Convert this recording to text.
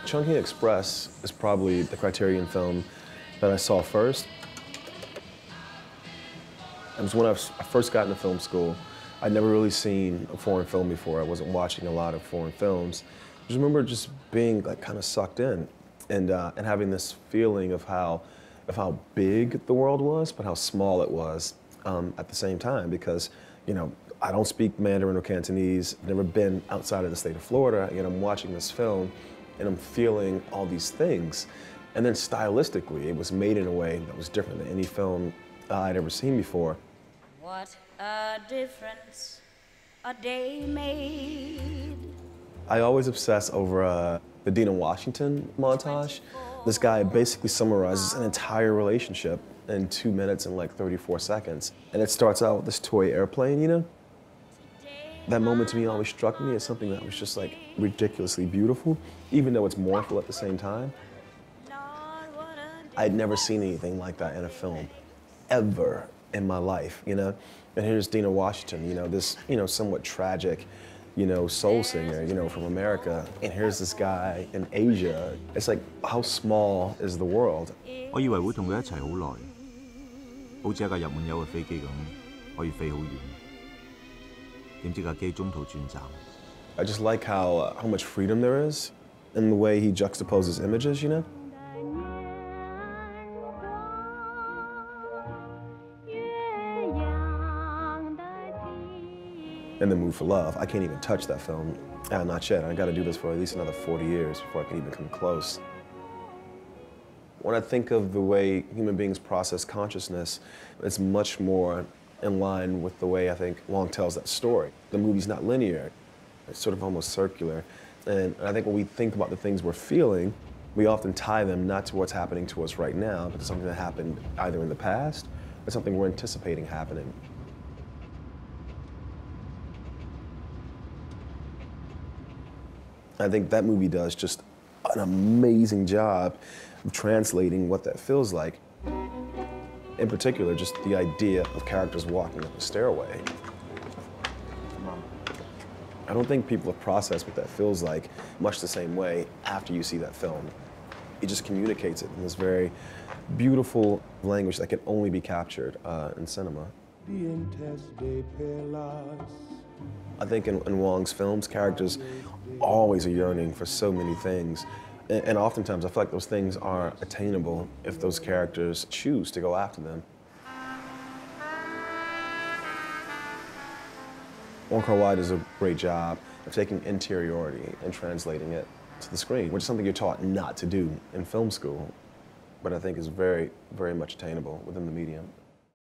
Chungking Express is probably the Criterion film that I saw first. It was when I first got into film school. I'd never really seen a foreign film before. I wasn't watching a lot of foreign films. I just remember just being like kind of sucked in and having this feeling of how big the world was, but how small it was at the same time. Because, you know, I don't speak Mandarin or Cantonese. I've never been outside of the state of Florida, and I'm watching this film and I'm feeling all these things. And then stylistically, it was made in a way that was different than any film I'd ever seen before. What a difference a day made. I always obsess over the Dina Washington montage. This guy basically summarizes an entire relationship in 2 minutes and like 34 seconds. And it starts out with this toy airplane, you know? That moment to me always struck me as something that was just like ridiculously beautiful, even though it's mournful at the same time. I'd never seen anything like that in a film, ever in my life, you know? And here's Dina Washington, you know, this, you know, somewhat tragic, you know, soul singer, you know, from America. And here's this guy in Asia. It's like, how small is the world? 我以為會同佢一齊好耐，好似一架日滿油嘅飛機咁，可以飛好遠。點知架機中途轉站。I just like how much freedom there is in the way he juxtaposes images, you know? And The Mood for Love. I can't even touch that film. Not yet. I got to do this for at least another 40 years before I can even come close. When I think of the way human beings process consciousness, it's much more in line with the way I think Wong tells that story. The movie's not linear. It's sort of almost circular. And I think when we think about the things we're feeling, we often tie them not to what's happening to us right now, but to something that happened either in the past or something we're anticipating happening. I think that movie does just an amazing job of translating what that feels like. In particular, just the idea of characters walking up a stairway. I don't think people have processed what that feels like much the same way after you see that film. It just communicates it in this very beautiful language that can only be captured in cinema. I think in Wong's films, characters always are yearning for so many things. And oftentimes I feel like those things are attainable if those characters choose to go after them. Wong Kar-wai does a great job of taking interiority and translating it to the screen, which is something you're taught not to do in film school, but I think is very, very much attainable within the medium.